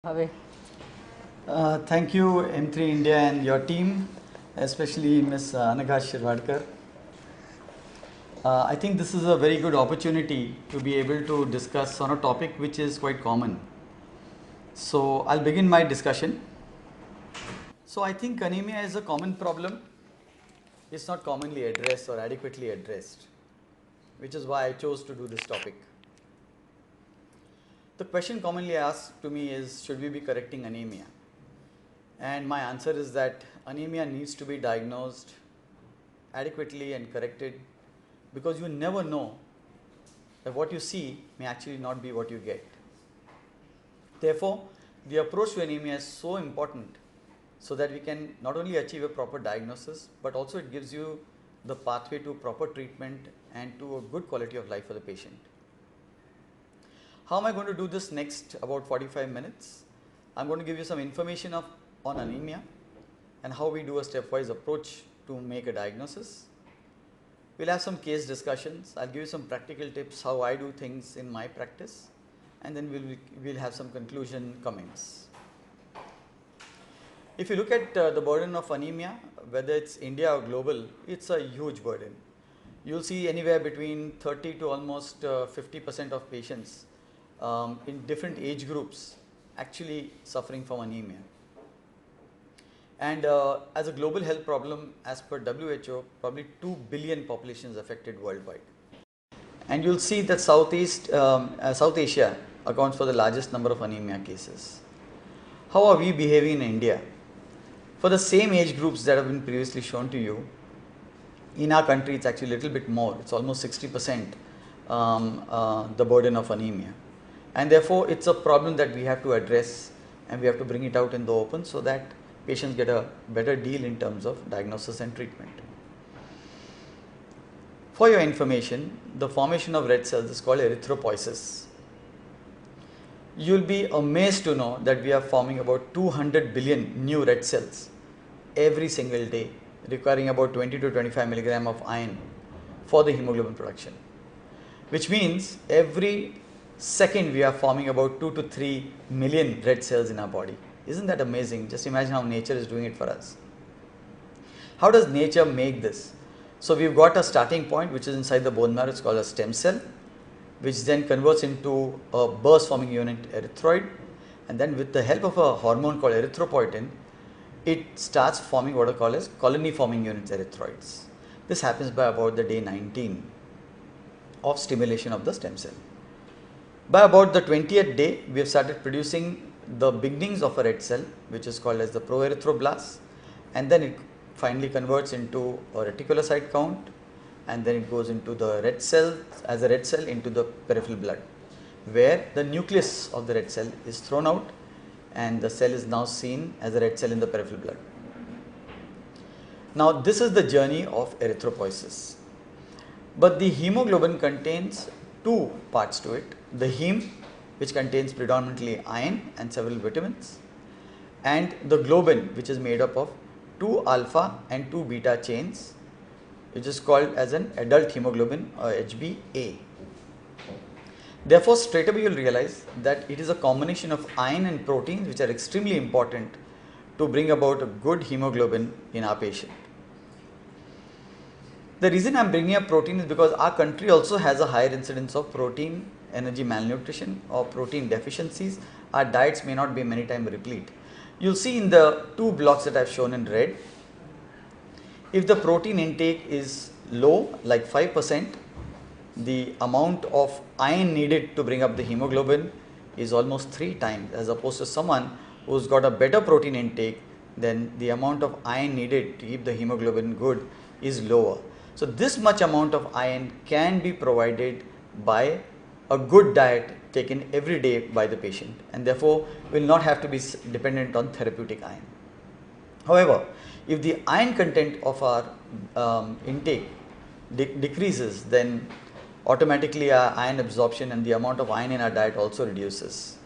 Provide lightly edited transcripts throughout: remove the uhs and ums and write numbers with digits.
Have Thank you, M3 India and your team, especially Ms. Anagha Shirvadkar. I think this is a very good opportunity to be able to discuss on a topic which is quite common. So I'll begin my discussion. So I think anemia is a common problem. It's not commonly addressed or adequately addressed, which is why I chose to do this topic. The question commonly asked to me is, should we be correcting anemia? And my answer is that anemia needs to be diagnosed adequately and corrected, because you never know that what you see may actually not be what you get. Therefore, the approach to anemia is so important, so that we can not only achieve a proper diagnosis, but also it gives you the pathway to proper treatment and to a good quality of life for the patient. How am I going to do this next about 45 minutes? I'm going to give you some information on anemia and how we do a stepwise approach to make a diagnosis. We'll have some case discussions. I'll give you some practical tips how I do things in my practice, and then we'll have some conclusion comments. If you look at the burden of anemia, whether it's India or global, it's a huge burden. You'll see anywhere between 30 to almost 50% of patients in different age groups actually suffering from anemia. And as a global health problem, as per WHO, probably 2 billion populations affected worldwide. And you'll see that South Asia accounts for the largest number of anemia cases. How are we behaving in India? For the same age groups that have been previously shown to you, in our country it's actually a little bit more. It's almost 60% the burden of anemia. And therefore, it's a problem that we have to address, and we have to bring it out in the open so that patients get a better deal in terms of diagnosis and treatment. For your information, the formation of red cells is called erythropoiesis. You'll be amazed to know that we are forming about 200 billion new red cells every single day, requiring about 20 to 25 milligram of iron for the hemoglobin production, which means every second we are forming about 2 to 3 million red cells in our body. Isn't that amazing? Just imagine how nature is doing it for us. How does nature make this? So we've got a starting point which is inside the bone marrow. It's called a stem cell, which then converts into a burst forming unit, erythroid, and then with the help of a hormone called erythropoietin, it starts forming what are called as colony forming units, erythroids. This happens by about the day 19 of stimulation of the stem cell. By about the 20th day, we have started producing the beginnings of a red cell, which is called as the proerythroblast, and then it finally converts into a reticulocyte count, and then it goes into the red cell, as a red cell, into the peripheral blood, where the nucleus of the red cell is thrown out, and the cell is now seen as a red cell in the peripheral blood. Now this is the journey of erythropoiesis. But the hemoglobin contains two parts to it: the heme, which contains predominantly iron and several vitamins, and the globin, which is made up of 2 alpha and 2 beta chains, which is called as an adult hemoglobin, or HbA. Therefore, straight away you will realize that it is a combination of iron and proteins which are extremely important to bring about a good hemoglobin in our patient. The reason I am bringing up protein is because our country also has a higher incidence of protein energy malnutrition or protein deficiencies. Our diets may not be many times replete. You will see in the two blocks that I have shown in red, if the protein intake is low, like 5%, the amount of iron needed to bring up the hemoglobin is almost 3 times, as opposed to someone who's got a better protein intake, then the amount of iron needed to keep the hemoglobin good is lower. So this much amount of iron can be provided by a good diet taken every day by the patient, and therefore will not have to be dependent on therapeutic iron. However, if the iron content of our intake decreases, then automatically our iron absorption and the amount of iron in our diet also reduces.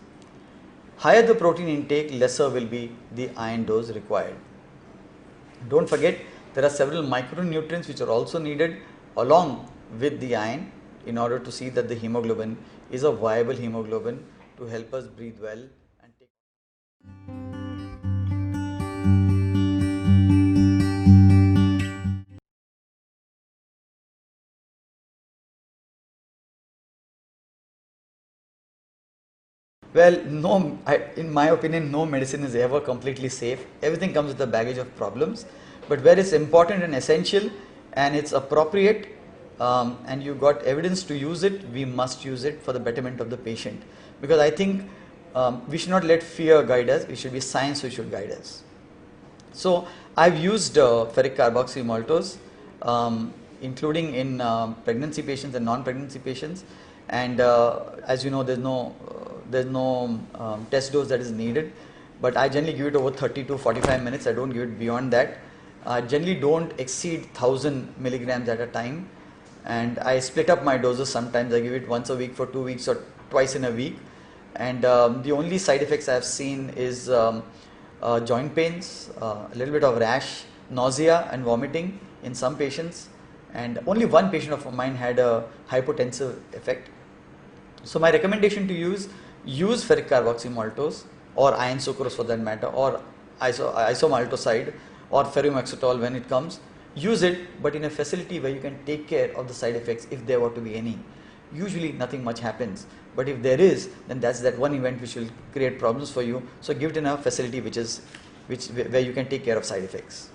Higher the protein intake, lesser will be the iron dose required. Don't forget, there are several micronutrients which are also needed along with the iron in order to see that the hemoglobin is a viable hemoglobin to help us breathe well Well, no, in my opinion, no medicine is ever completely safe. Everything comes with a baggage of problems. But where it's important and essential and it's appropriate, and you got evidence to use it, we must use it for the betterment of the patient. Because I think we should not let fear guide us, it should be science which should guide us. So I've used ferric carboxy maltose, including in pregnancy patients and non-pregnancy patients. And as you know, there's no test dose that is needed, but I generally give it over 30 to 45 minutes. I don't give it beyond that. I generally don't exceed 1000 milligrams at a time, and I split up my doses. Sometimes I give it once a week for 2 weeks or twice in a week. And the only side effects I've seen is joint pains, a little bit of rash, nausea and vomiting in some patients, and only one patient of mine had a hypotensive effect. So my recommendation to use ferric carboxy maltose or iron sucrose for that matter, or isomaltoside or ferromaxetol when it comes. Use it, but in a facility where you can take care of the side effects if there were to be any. Usually nothing much happens, but if there is, then that's that one event which will create problems for you. So give it in a facility where you can take care of side effects.